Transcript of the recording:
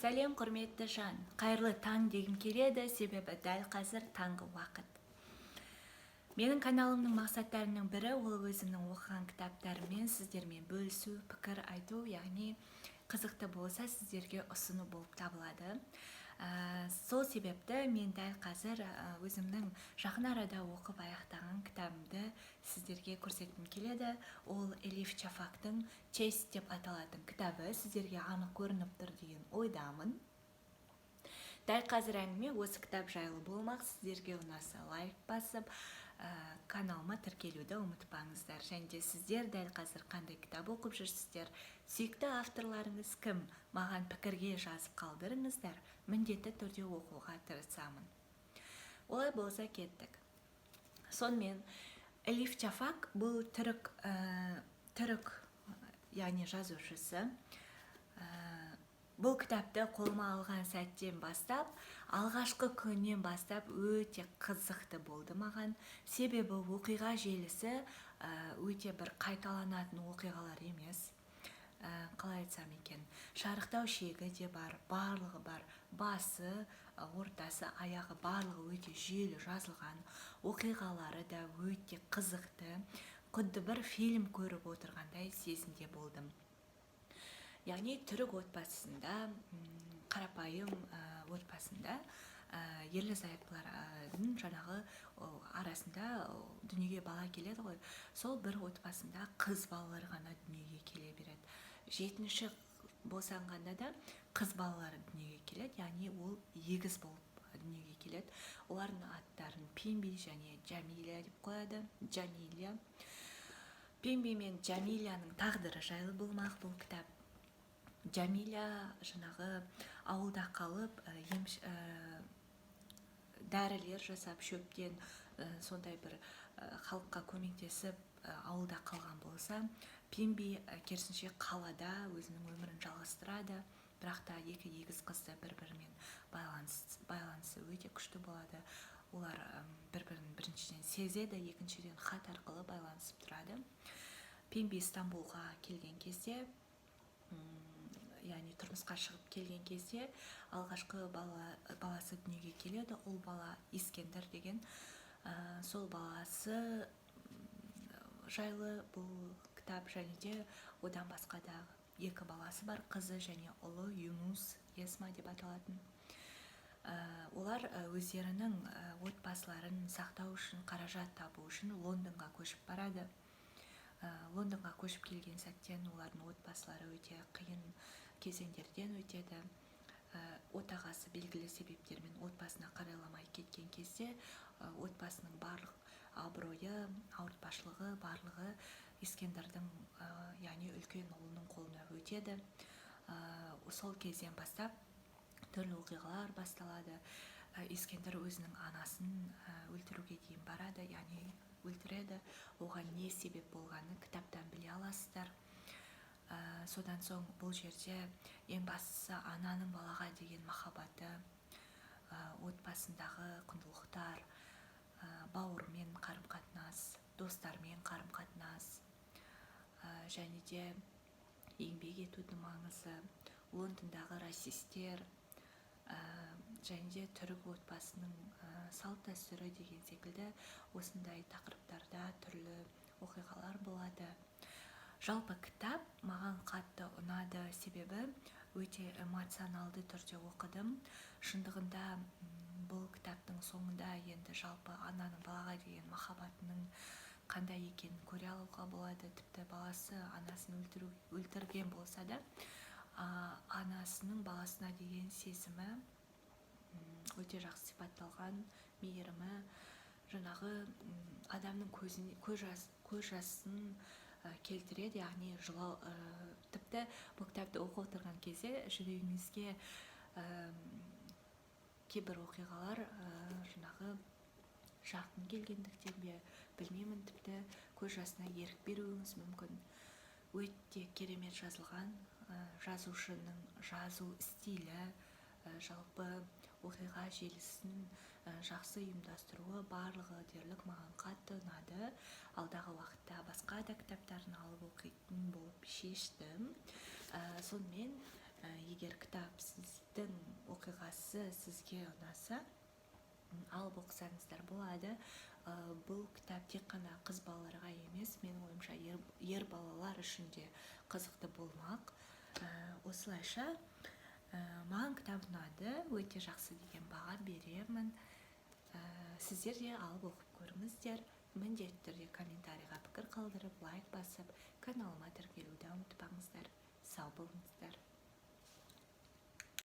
Сәлем құрметті жан, қайырлы таң дегім келеді, себебі дәл қазір таңғы уақыт. Менің каналымның мақсаттарының бірі ол өзімнің оқыған кітаптарыммен сіздермен бөлісу, пікір айту, яғни қызықты болса сіздерге ұсыну болып табылады. Сол себепті мен дәл қазір өзімнің жақын арада оқып аяқтаған кітабымды сіздерге көрсеткім келеді. Ол Элиф Шафақтың «Честь» деп аталатын кітабы сіздерге анық көрініп тұр деген ойдамын. Дәл қазір әңгіме осы кітап жайлы болмақ. Сіздерге ұнаса лайк басып, каналыма тіркелуді ұмытпаңыздар. Және де сіздер дәл қазір қандай кітап оқып жүрсіздер, сүйікті авторларыңыз кім, маған пікірге жазып қалдырыңыздар, міндетті түрде оқуға тырысамын. Олай болса кеттік. Сонымен Элиф Шафақ бұл түрік, яғни жазушысы. Бұл кітапты қолыма алған сәттен бастап, алғашқы күннен бастап өте қызықты болды маған. Себебі оқиға желісі өте бір қайталанатын оқиғалар емес. Қалай айтсам екен, шарықтау шегі де бар, барлығы бар, басы, ортасы, аяғы барлығы өте жүйелі жазылған, оқиғалары да өте қызықты, құдды бір фильм көріп отырғандай сезімде болдым. Яғни түрік отбасында, қарапайым отбасында ерлі-зайыптылардың жаңағы арасында дүниеге бала келеді ғой. Сол бір отбасында қыз балалар ғана дүниеге келе береді. 7-ші босанғанда да қыз балалары дүниеге келеді, яғни ол егіз болып дүниеге келеді. Олардың аттарын Пимби және Джамиля деп қояды. Джамиля. Пимби мен Джамиляның тағдыры жайлы болмақ бұл кітап. Джамиля жаңағы ауылда қалып, дәрілер жасап, шөптен сондай бір халыққа көмектесіп ауылда қалған болса, Пимби керісінше қалада өзінің өмірін жалғастырады. Бірақ та екі егіз қызды бір-бірімен байланысы өте күшті болады. Олар бір-бірін біріншіден сезеді, екіншіден хат арқылы байланысып тұрады. Пимби Стамбулға келген кезде, яғни тұрмысқа шығып келген кезде, алғашқы баласы дүниеге келеді. Ол бала Искендер деген. Сол баласы жайлы бұл кітап, және де одан басқа да екі баласы бар, қызы және ұлы Юнус Есма деп аталатын. Олар өздерінің отбасыларын сақтау үшін, қаражат табу үшін Лондонға көшіп барады. Лондонға көшіп келген сәттен олардың отбасылары өте қиын кезеңдерден өтеді. Отағасы белгілі себептермен отбасына қарайламай кеткен кезде, отбасының барлық абыройы, ауыртпашылығы, барлығы Искендердің, яғни үлкен ұлының қолына өтеді. Сол кезден бастап түрлі оқиғалар басталады. Искендер өзінің анасын өлтіруге дейін барады, яғни өлтіреді. Оған не себеп болғаны кітаптан біле аласыздар. Содан соң бұл жерде ең бастысы ананың балаға деген махаббаты, отбасындағы құндылықтар, бауырмен қарым-қатынас, достармен қарым-қатынас, және де еңбек етудің маңызы, Лондондағы расистер, және де түрік отбасының салт-дәстүрі деген секілді осындай тақырыптарда түрлі оқиғалар болады. Жалпы кітап маған қатты ұнады, себебі өте эмоционалды түрде оқыдым. Шындығында бұл кітаптың соңында енді жалпы ананың балаға деген махаббатының қандай екенін көре алуға болады. Тіпті баласы анасын өлтірген болса да, анасының баласына деген сезімі өте жақсы сипатталған, мейірімі, жаңағы адамның көз жасын келтіреді, яғни жылау. Тіпті бұл кітапты оқып отырған кезде жүрегіңізге кейбір оқиғалар жаңағы жақын келгендіктен бе, білмеймін, тіпті көз жасына ерік беруіңіз мүмкін. Өте керемет жазылған, жазушының жазу стилі, жалпы оқиға желісін жақсы ұйымдастыруы, барлығы дерлік маған қатты ұнады. Алдағы уақытта басқа да кітаптарын алып оқитын болып шештім. Сонымен, егер кітап сізді оқиғасы сізге ұнаса, алып оқысаңыздар болады. Бұл кітап тек қана қыз балаларға емес, менің ойымша ер балалар үшін де қызықты болмақ. Осылайша маған кітап ұнады, өте жақсы деген баға беремін. Сіздер де алып оқып көріңіздер. Міндетті түрде комментарийға пікір қалдырып, лайк басып, каналыма тіркелуді ұмытпаңыздар. Сау болыңыздар.